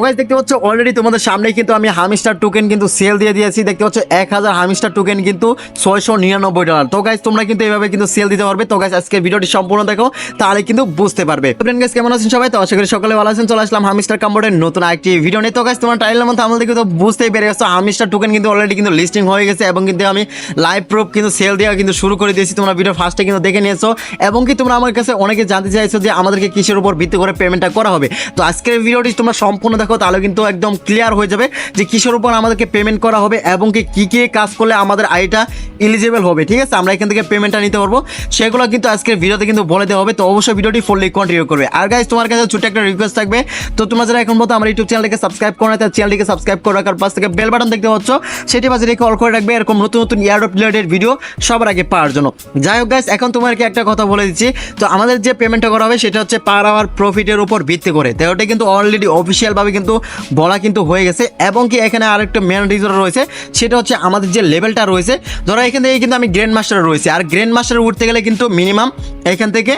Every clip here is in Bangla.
গাইস দেখতে পাচ্ছ অলরেডি তোমাদের সামনে কিন্তু আমি হামিস্টার টোকেন কিন্তু সেল দিয়ে দিয়েছি। দেখতে পাচ্ছ 1000 হামিস্টার টোকেন কিন্তু $699। তো গাইস তোমরা কিন্তু এইভাবে কিন্তু সেল দিতে পারবে। তো গাইস আজকের ভিডিওটি সম্পূর্ণ দেখো, তাহলে কিন্তু বুঝতে পারবে। ফ্রেন্ড গাইস কেমন আছেন সবাই? তো আশা করি সকলে ভালো আছেন। চলে আসলাম হামিস্টার কাম্বোর্ডের নতুন একটি ভিডিও নিয়ে। তো গাইস তোমার টাইটেলের মধ্যে আমাদের কিন্তু বুঝতেই পেরে গেছো হামিস্টার টোকেন কিন্তু অলরেডি কিন্তু লিস্টিং হয়ে গেছে এবং কিন্তু আমি লাইভ প্রুফ কিন্তু সেল দেওয়া কিন্তু শুরু করে দিয়েছি। তোমরা ভিডিও ফার্স্টে কিন্তু দেখে নিয়েছো এবং কি তোমরা আমার কাছে অনেকে জানতে চাইছো যে আমাদেরকে কিসের উপর ভিত্তি করে পেমেন্টটা করা হবে। তো আজকের ভিডিওটি তোমরা সম্পূর্ণ দেখো, তাহলে কিন্তু একদম ক্লিয়ার হয়ে যাবে যে কিসের উপর আমাদেরকে পেমেন্ট করা হবে এবং কি কি কাজ করলে আমাদের আইটা এলিজিবল হবে। ঠিক আছে, আমরা এখান থেকে পেমেন্টটা নিতে পারবো, সেগুলো কিন্তু আজকের ভিডিওতে কিন্তু বলে দেওয়া হবে। তো অবশ্যই ভিডিওটি ফুললি কন্টিনিউ করবে। আর গাইস তোমার কাছে ছোট্ট একটা রিকোয়েস্ট থাকবে, তো তোমরা যারা এখন পর্যন্ত আমার ইউটিউব চ্যানেলটিকে সাবস্ক্রাইব করো না, তার চ্যানেলটিকে সাবস্ক্রাইব করে রাখার পাশ থেকে বেল বাটন দেখতে পাচ্ছ, সেটি পাশে রেখে অল করে রাখবে এরকম নতুন নতুন এয়ারড্রপ রিলেটেড ভিডিও সবার আগে পাওয়ার জন্য। যাই হোক গাইস, এখন তোমাদেরকে একটা কথা বলে দিচ্ছি, তো আমাদের যে পেমেন্টটা করা হবে সেটা হচ্ছে পার আওয়ার প্রফিটের উপর ভিত্তি করে। তো ওটা কিন্তু অলরেডি অফিসিয়ালভাবে কিন্তু বলা কিন্তু হয়ে গেছে এবং কি এখানে আরেকটা মেন রিজন রয়েছে, সেটা হচ্ছে আমাদের যে লেভেলটা রয়েছে। ধরো এখান থেকে কিন্তু আমি গ্র্যান্ড মাস্টারে রয়েছে, আর গ্র্যান্ড মাস্টারে উঠতে গেলে কিন্তু মিনিমাম এখান থেকে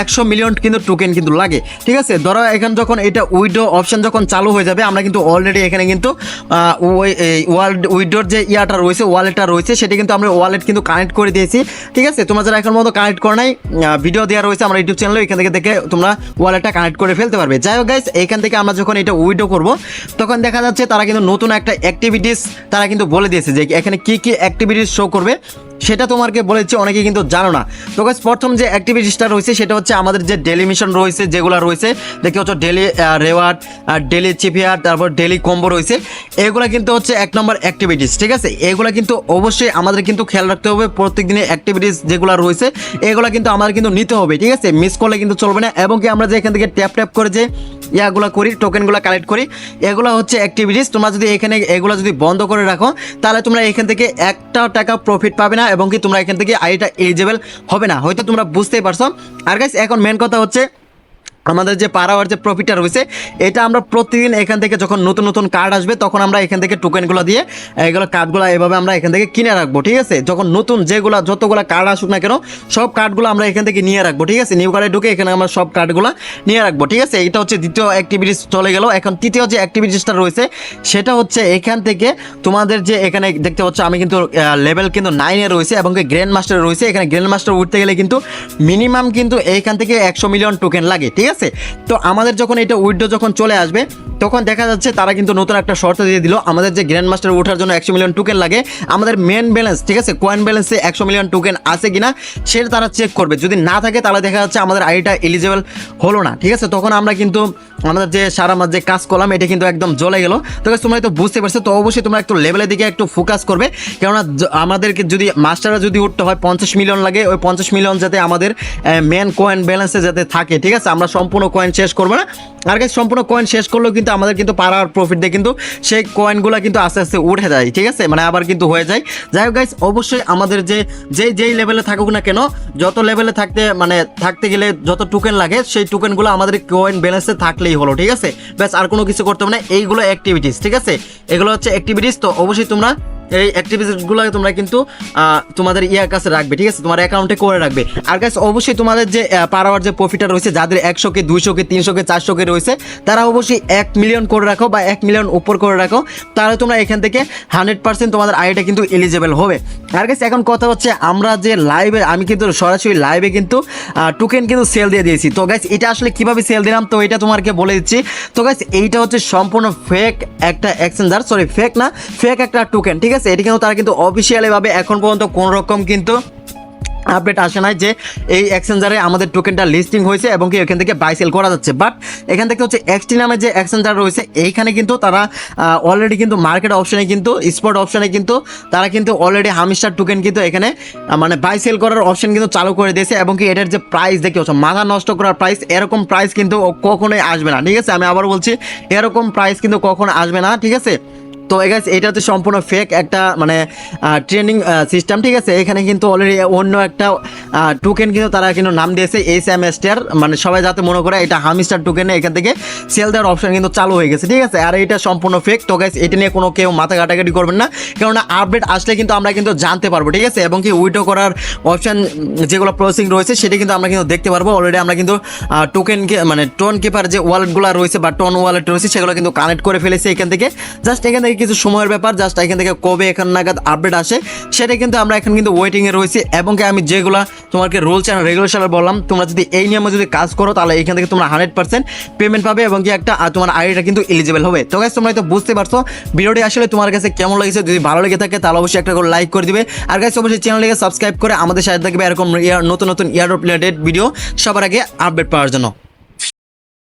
100 মিলিয়ন কিন্তু টোকেন কিন্তু লাগে। ঠিক আছে, ধরো এখানে যখন এটা উইডো অপশন যখন চালু হয়ে যাবে, আমরা কিন্তু অলরেডি এখানে কিন্তু উইডোর যে ইয়াটা রয়েছে, ওয়ালেটটা রয়েছে, সেটা কিন্তু আমরা ওয়ালেট কিন্তু কানেক্ট করে দিয়েছি। ঠিক আছে, তোমরা যারা এখন মতো কানেক্ট করে নাই, ভিডিও দেওয়া রয়েছে আমার ইউটিউব চ্যানেলে, এখান থেকে দেখে তোমরা ওয়ালেটটা কানেক্ট করে ফেলতে পারবে। যাই হোক গাইস, এখান থেকে আমরা যখন এটা উইডো করব তখন দেখা যাচ্ছে তারা কিন্তু নতুন একটা অ্যাক্টিভিটিস তারা কিন্তু বলে দিয়েছে যে এখানে কি কি অ্যাক্টিভিটিস শো করবে, সেটা তোমাকে বলেছে, অনেকে কিন্তু জানো না। তো গাইস প্রথম যে অ্যাক্টিভিটিসটা রয়েছে সেটা হচ্ছে আমাদের যে ডেলি মিশন রয়েছে, যেগুলো রয়েছে দেখতে হচ্ছে ডেলি রেওয়ার্ড, ডেলি চিপিয়ার, তারপর ডেলি কম্বো রয়েছে, এগুলো কিন্তু হচ্ছে 1 নম্বর অ্যাক্টিভিটিস। ঠিক আছে, এগুলো কিন্তু অবশ্যই আমাদের কিন্তু খেয়াল রাখতে হবে। প্রত্যেক দিনের অ্যাক্টিভিটিস যেগুলো রয়েছে এগুলো কিন্তু আমাদের কিন্তু নিতে হবে। ঠিক আছে, মিস করলে কিন্তু চলবে না। এবং কি আমরা যে এখান থেকে ট্যাপ ট্যাপ করে যে ইয়াগুলো করি, টোকেনগুলো কালেক্ট করি, এগুলো হচ্ছে অ্যাক্টিভিটিস। তোমরা যদি এখানে এগুলো যদি বন্ধ করে রাখো, তাহলে তোমরা এখান থেকে একটা টাকা প্রফিট পাবে না এবং কি তোমরা এখান থেকে আইটা এলিজিবল হবে না। হয়তো তোমরা বুঝতেই পারছো। আর গাইস এখন মেন কথা হচ্ছে আমাদের যে পার আওয়ার যে প্রফিটটা রয়েছে, এটা আমরা প্রতিদিন এখান থেকে যখন নতুন নতুন কার্ড আসবে তখন আমরা এখান থেকে টোকেনগুলো দিয়ে এগুলো কার্ডগুলো এভাবে আমরা এখান থেকে কিনে রাখবো। ঠিক আছে, যখন নতুন যতগুলো কার্ড আসুক না কেন, সব কার্ডগুলো আমরা এখান থেকে নিয়ে রাখবো। ঠিক আছে, নিউ কার্ডে ঢুকে এখানে আমরা সব কার্ডগুলো নিয়ে রাখবো। ঠিক আছে, এটা হচ্ছে দ্বিতীয় অ্যাক্টিভিটিস চলে গেল। এখন তৃতীয় যে অ্যাক্টিভিটিসটা রয়েছে সেটা হচ্ছে এখান থেকে তোমাদের যে এখানে দেখতে পাচ্ছ আমি কিন্তু লেভেল কিন্তু 9-এ রয়েছে এবং গ্র্যান্ড মাস্টারে রয়েছে। এখানে গ্র্যান্ড মাস্টার উঠতে গেলে কিন্তু মিনিমাম কিন্তু এইখান থেকে 100 মিলিয়ন টোকেন লাগে। ঠিক আছে, তো আমাদের যখন এটা উইথড্র যখন চলে আসবে তখন দেখা যাচ্ছে তারা কিন্তু নতুন একটা শর্ত দিয়ে দিল, আমাদের যে গ্র্যান্ড মাস্টার ওঠার জন্য 100 মিলিয়ন টোকেন লাগে, আমাদের মেন ব্যালেন্স, ঠিক আছে, কয়েন ব্যালেন্সে 100 মিলিয়ন টোকেন আছে কিনা সেটা তারা চেক করবে। যদি না থাকে তাহলে দেখা যাচ্ছে আমাদের আইডিটা এলিজিবল হলো না। ঠিক আছে, তখন আমরা কিন্তু আমাদের যে সারা মাস যে কাজ করলাম এটা কিন্তু একদম জ্বলে গেল। তো তোমরা তো বুঝতে পারছো। তো অবশ্যই তোমরা একটু লেভেলের দিকে একটু ফোকাস করবে, কেননা আমাদেরকে যদি মাস্টাররা যদি উঠতে হয় 50 মিলিয়ন লাগে, ওই 50 মিলিয়ন যাতে আমাদের মেন কয়েন ব্যালেন্সে যাতে থাকে। ঠিক আছে, আমরা সম্পূর্ণ কয়েন শেষ করবো না। আর গাইস সম্পূর্ণ কয়েন শেষ করলেও কিন্তু আমাদের কিন্তু পার আওয়ার প্রফিট দিয়ে কিন্তু সেই কয়েনগুলো কিন্তু আস্তে আস্তে উঠে যায়। ঠিক আছে, মানে আবার কিন্তু হয়ে যায়। যাই হোক গাইস, অবশ্যই আমাদের যেই লেভেলে থাকুক না কেন, যত লেভেলে থাকতে গেলে যত টোকেন লাগে সেই টোকেনগুলো আমাদের কয়েন ব্যালেন্সে থাকলেই হলো। ঠিক আছে, ব্যাস আর কোনো কিছু করতে হবে না। এইগুলো অ্যাক্টিভিটিস। ঠিক আছে, এগুলো হচ্ছে অ্যাক্টিভিটিস। তো অবশ্যই তোমরা এই অ্যাক্টিভিটিসগুলো তোমরা কিন্তু তোমাদের ইয়ার কাছে রাখবে। ঠিক আছে, তোমার অ্যাকাউন্টে করে রাখবে। আর গাইস অবশ্যই তোমাদের যে পার আওয়ার যে প্রফিটটা রয়েছে, যাদের 100K 200K 300K 400K রয়েছে, তারা অবশ্যই 1 মিলিয়ন করে রাখো বা 1 মিলিয়ন উপর করে রাখো, তাহলে তোমরা এখান থেকে 100% তোমাদের আইডিটা কিন্তু এলিজিবল হবে। আর গাইস এখন কথা হচ্ছে আমরা যে লাইভে, আমি কিন্তু সরাসরি লাইভে কিন্তু টোকেন কিন্তু সেল দিয়ে দিয়েছি। তো গাইস এটা আসলে কিভাবে সেল দিলাম, তো এটা তোমাকে বলে দিচ্ছি। তো গাইস এইটা হচ্ছে সম্পূর্ণ ফেক একটা এক্সচেঞ্জার, সরি ফেক না, ফেক একটা টোকেন। ঠিক আছে, এটা কিন্তু তারা কিন্তু অফিসিয়ালি ভাবে এখন পর্যন্ত কোন রকম কিন্তু আপডেট আসে নাই যে এই এক্সচেঞ্জারে আমাদের টোকেনটা লিস্টিং হয়েছে এবং কি এখান থেকে বাই সেল করা যাচ্ছে। বাট এখান থেকে হচ্ছে এক্সটি নামে যে এক্সচেঞ্জার রয়েছে, এইখানে কিন্তু তারা অলরেডি কিন্তু মার্কেট অপশনে কিন্তু স্পট অপশনে কিন্তু তারা কিন্তু অলরেডি হামিস্টার টোকেন কিন্তু এখানে মানে বাই সেল করার অপশন কিন্তু চালু করে দিয়েছে এবং কি এটার যে প্রাইস দেখতে হচ্ছে মাথা নষ্ট করার প্রাইস, এরকম প্রাইস কিন্তু কখনোই আসবে না। ঠিক আছে, আমি আবার বলছি, এরকম প্রাইস কিন্তু কখনো আসবে না। ঠিক আছে, তো গাইস এটা হচ্ছে সম্পূর্ণ ফেক একটা মানে ট্রেনিং সিস্টেম, ঠিক আছে। এখানে কিন্তু অলরেডি অন্য একটা টোকেন কিন্তু তারা কিন্তু নাম দিয়েছে SMSটার, মানে সবাই যাতে মনে করে এটা হামিস্টার টোকেনে এখান থেকে সেল দেওয়ার অপশন কিন্তু চালু হয়ে গেছে, ঠিক আছে। আর এটা সম্পূর্ণ ফেক। তো গাইস এটা নিয়ে কোনো কেউ মাথা ঘাটাঘাটি করবেন না, কেননা আপডেট আসলে কিন্তু আমরা কিন্তু জানতে পারবো, ঠিক আছে। এবং কি উইথড্র করার অপশন যেগুলো প্রসেসিং রয়েছে সেটা কিন্তু আমরা কিন্তু দেখতে পারবো। অলরেডি আমরা কিন্তু টোকেনকে মানে টোন কিপার যে ওয়ালেটগুলো রয়েছে বা টোন ওয়ালেট রয়েছে সেগুলো কিন্তু কানেক্ট করে ফেলেছি এখান থেকে। জাস্ট এখান থেকে কিছু সময়ের ব্যাপার, জাস্ট এখান থেকে কবে এখান নাগাদ আপডেট আসে সেটা কিন্তু আমরা এখন কিন্তু ওয়েটিংয়ে রয়েছি। এবং কি আমি যেগুলো তোমাকে রুলস অ্যান্ড রেগুলেশন বললাম, তোমরা যদি এই নিয়মে যদি কাজ করো তাহলে এখান থেকে তোমরা 100% পেমেন্ট পাবে এবং কি একটা তোমার আইডিটা কিন্তু এলিজিবল হবে। তো গাইস তোমরা তো বুঝতে পারছো ভিডিওটি আসলে তোমার কাছে কেমন লেগেছে। যদি ভালো লেগে থাকে তাহলে অবশ্যই একটা করে লাইক করে দিবে। আর গাইস অবশ্যই চ্যানেলটিকে সাবস্ক্রাইব করে আমাদের সাথে থাকবে এরকম নতুন নতুন ইয়ার রিলেটেড ভিডিও সবার আগে আপডেট পাওয়ার জন্য।